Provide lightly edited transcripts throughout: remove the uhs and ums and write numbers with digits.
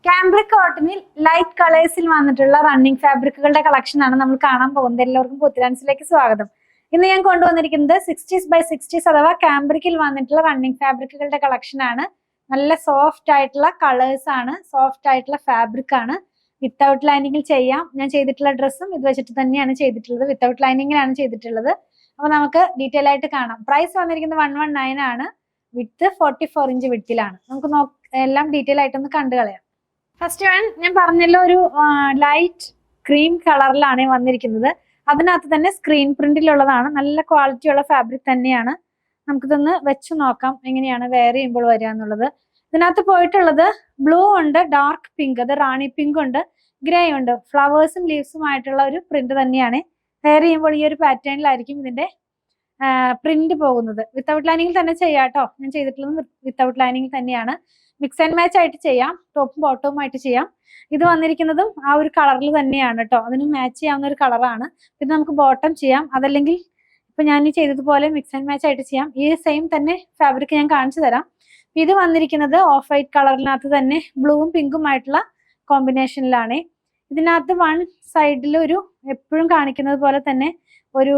Cambric കോട്ടണിൽ light കളേഴ്സിൽ വന്നിട്ടുള്ള running ഫാബ്രിക്കുകളുടെ collection ആണ് നമ്മൾ കാണാൻ പോകുന്നത്. എല്ലാവർക്കും പുത്തിരാൻസിലേക്ക് സ്വാഗതം. ഇന്ന് ഞാൻ കൊണ്ടുവന്നിരിക്കുന്നത് 60s by 60s അഥവാ കാംബ്രിക്കിൽ വന്നിട്ടുള്ള റണ്ണിങ് ഫാബ്രിക്കുകളുടെ കളക്ഷൻ ആണ്. നല്ല സോഫ്റ്റ് ആയിട്ടുള്ള കളേഴ്സ് ആണ്, സോഫ്റ്റ് ആയിട്ടുള്ള ഫാബ്രിക് ആണ്. വിത്തൗട്ട് ലൈനിങ്ങിൽ ചെയ്യാം. ഞാൻ ചെയ്തിട്ടുള്ള ഡ്രസ്സും ഇത് വെച്ചിട്ട് തന്നെയാണ് ചെയ്തിട്ടുള്ളത്. വിത്തൗട്ട് ലൈനിങ്ങിലാണ് ചെയ്തിട്ടുള്ളത്. അപ്പൊ നമുക്ക് ഡീറ്റെയിൽ ആയിട്ട് കാണാം. പ്രൈസ് വന്നിരിക്കുന്നത് 119 ആണ്. വിത്ത് 44 ഇഞ്ച് വിട്ടിലാണ്. നമുക്ക് എല്ലാം ഡീറ്റെയിൽ ആയിട്ടൊന്ന് കണ്ടു കളയാം. ഫസ്റ്റ് ഞാൻ പറഞ്ഞല്ലോ, ഒരു ലൈറ്റ് ക്രീം കളറിലാണ് വന്നിരിക്കുന്നത്. അതിനകത്ത് തന്നെ സ്ക്രീൻ പ്രിന്റിലുള്ളതാണ്. നല്ല ക്വാളിറ്റി ഉള്ള ഫാബ്രിക് തന്നെയാണ്. നമുക്കിതൊന്ന് വെച്ച് നോക്കാം എങ്ങനെയാണ് വെയർ ചെയ്യുമ്പോൾ വരിക എന്നുള്ളത്. ഇതിനകത്ത് പോയിട്ടുള്ളത് ബ്ലൂ ഉണ്ട്, ഡാർക്ക് പിങ്ക്, അത് റാണി പിങ്ക് ഉണ്ട്, ഗ്രേ ഉണ്ട്. ഫ്ലവേഴ്സും ലീവ്സും ആയിട്ടുള്ള ഒരു പ്രിന്റ് തന്നെയാണ്. വെയർ ചെയ്യുമ്പോൾ ഈ ഒരു പാറ്റേണിലായിരിക്കും ഇതിന്റെ പ്രിന്റ് പോകുന്നത്. വിത്തൗട്ട് ലൈനിങ്ങിൽ തന്നെ ചെയ്യാം കേട്ടോ. ഞാൻ ചെയ്തിട്ടുള്ളത് വിത്തൗട്ട് ലൈനിങ്ങിൽ തന്നെയാണ്. മിക്സ് ആൻഡ് മാച്ച് ആയിട്ട് ചെയ്യാം, ടോപ്പും ബോട്ടവും ആയിട്ട് ചെയ്യാം. ഇത് വന്നിരിക്കുന്നതും ആ ഒരു കളറിൽ തന്നെയാണ് കേട്ടോ. അതിന് മാച്ച് ചെയ്യാവുന്ന ഒരു കളറാണ്. പിന്നെ നമുക്ക് ബോട്ടം ചെയ്യാം, അതല്ലെങ്കിൽ ഇപ്പൊ ഞാൻ ഈ ചെയ്തതുപോലെ മിക്സ് ആൻഡ് മാച്ച് ആയിട്ട് ചെയ്യാം. ഈ സെയിം തന്നെ ഫാബ്രിക് ഞാൻ കാണിച്ചു തരാം. ഇത് വന്നിരിക്കുന്നത് ഓഫ് വൈറ്റ് കളറിനകത്ത് തന്നെ ബ്ലൂവും പിങ്കും ആയിട്ടുള്ള കോമ്പിനേഷനിലാണ്. ഇതിനകത്ത് വൺ സൈഡിൽ ഒരു എപ്പോഴും കാണിക്കുന്നത് പോലെ തന്നെ ഒരു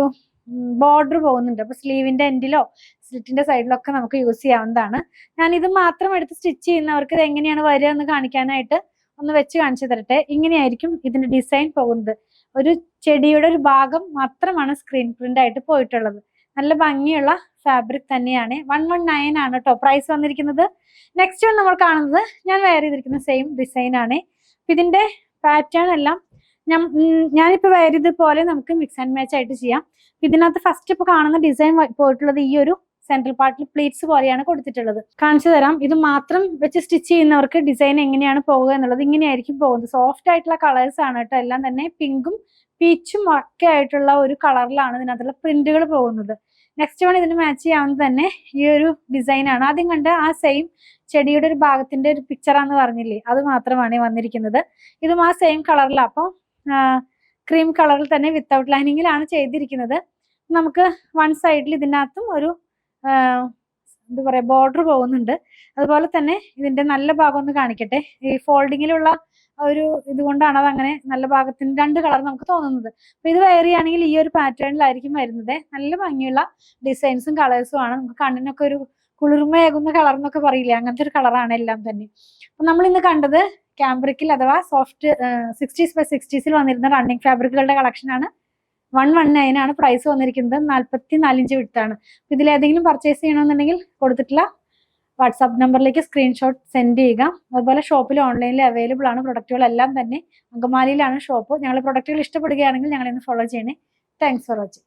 ബോർഡർ പോകുന്നുണ്ട്. അപ്പൊ സ്ലീവിന്റെ എൻഡിലോ സ്ലിറ്റിന്റെ സൈഡിലൊക്കെ നമുക്ക് യൂസ് ചെയ്യാവുന്നതാണ്. ഞാൻ ഇത് മാത്രം എടുത്ത് സ്റ്റിച്ച് ചെയ്യുന്നവർക്ക് ഇത് എങ്ങനെയാണ് വരിക എന്ന് കാണിക്കാനായിട്ട് ഒന്ന് വെച്ച് കാണിച്ചു തരട്ടെ. ഇങ്ങനെയായിരിക്കും ഇതിന്റെ ഡിസൈൻ പോകുന്നത്. ഒരു ചെടിയുടെ ഒരു ഭാഗം മാത്രമാണ് സ്ക്രീൻ പ്രിന്റ് ആയിട്ട് പോയിട്ടുള്ളത്. നല്ല ഭംഗിയുള്ള ഫാബ്രിക് തന്നെയാണ്. 119 ആണ് കേട്ടോ പ്രൈസ് വന്നിരിക്കുന്നത്. നെക്സ്റ്റ് നമ്മൾ കാണുന്നത് ഞാൻ വെയർ ചെയ്തിരിക്കുന്ന സെയിം ഡിസൈൻ ആണ്. ഇതിന്റെ പാറ്റേൺ എല്ലാം ഞാനിപ്പോ വെയർ ചെയ്തതുപോലെ നമുക്ക് മിക്സ് ആൻഡ് മാച്ച് ആയിട്ട് ചെയ്യാം. ഇതിനകത്ത് ഫസ്റ്റ് ഇപ്പൊ കാണുന്ന ഡിസൈൻ പോയിട്ടുള്ളത് ഈ ഒരു സെൻട്രൽ പാർട്ടിൽ പ്ലീറ്റ്സ് പോലെയാണ് കൊടുത്തിട്ടുള്ളത്. കാണിച്ചു തരാം. ഇത് മാത്രം വെച്ച് സ്റ്റിച്ച് ചെയ്യുന്നവർക്ക് ഡിസൈൻ എങ്ങനെയാണ് പോകുക എന്നുള്ളത് ഇങ്ങനെയായിരിക്കും പോകുന്നത്. സോഫ്റ്റ് ആയിട്ടുള്ള കളേഴ്സ് ആണ് കേട്ടോ. എല്ലാം തന്നെ പിങ്കും പീച്ചും ഒക്കെ ആയിട്ടുള്ള ഒരു കളറിലാണ് ഇതിനകത്തുള്ള പ്രിന്റുകൾ പോകുന്നത്. നെക്സ്റ്റ് വൺ ഇതിന് മാച്ച് ചെയ്യാവുന്നത് തന്നെ ഈ ഒരു ഡിസൈൻ ആണ്. ആദ്യം കണ്ട ആ സെയിം ചെടിയുടെ ഒരു ഭാഗത്തിന്റെ ഒരു പിക്ചറാന്ന് പറഞ്ഞില്ലേ, അത് മാത്രമാണ് വന്നിരിക്കുന്നത്. ഇതും ആ സെയിം കളറിലാണ്. അപ്പം ക്രീം കളറിൽ തന്നെ വിത്തൗട്ട് ലൈനിങ്ങിലാണ് ചെയ്തിരിക്കുന്നത്. നമുക്ക് വൺ സൈഡിൽ ഇതിനകത്തും ഒരു എന്താ പറയാ ബോർഡർ പോകുന്നുണ്ട്. അതുപോലെ തന്നെ ഇതിന്റെ നല്ല ഭാഗം ഒന്ന് കാണിക്കട്ടെ. ഈ ഫോൾഡിങ്ങിലുള്ള ഒരു ഇതുകൊണ്ടാണ് അത് അങ്ങനെ നല്ല ഭാഗത്തിന് രണ്ട് കളർ നമുക്ക് തോന്നുന്നത്. അപ്പൊ ഇത് വെയർ ചെയ്യുകയാണെങ്കിൽ ഈ ഒരു പാറ്റേണിലായിരിക്കും വരുന്നത്. നല്ല ഭംഗിയുള്ള ഡിസൈൻസും കളേഴ്സും ആണ്. നമുക്ക് കണ്ണിനൊക്കെ ഒരു കുളിർമയാകുന്ന കളർ എന്നൊക്കെ പറയില്ലേ, അങ്ങനത്തെ ഒരു കളറാണ് എല്ലാം തന്നെ. അപ്പൊ നമ്മൾ ഇന്ന് കണ്ടത് കാംബ്രിക്കിൽ അഥവാ സോഫ്റ്റ് 60s by 60s വന്നിരുന്ന റണ്ണിങ് ഫാബ്രിക്കുകളുടെ കളക്ഷൻ ആണ്. 119 ആണ് പ്രൈസ് വന്നിരിക്കുന്നത്. 44 ഇഞ്ച് വിട്ടാണ്. ഇതിലേതെങ്കിലും പർച്ചേസ് ചെയ്യണമെന്നുണ്ടെങ്കിൽ കൊടുത്തിട്ടുള്ള വാട്സാപ്പ് നമ്പറിലേക്ക് സ്ക്രീൻഷോട്ട് സെൻഡ് ചെയ്യുക. അതുപോലെ ഷോപ്പിൽ ഓൺലൈനിൽ അവൈലബിൾ ആണ്. പ്രൊഡക്റ്റുകളെല്ലാം തന്നെ അങ്കമാലിയിലാണ് ഷോപ്പ്. ഞങ്ങൾ പ്രൊഡക്റ്റുകൾ ഇഷ്ടപ്പെടുകയാണെങ്കിൽ ഞങ്ങളെ ഒന്ന് ഫോളോ ചെയ്യണേ. Thanks for watching.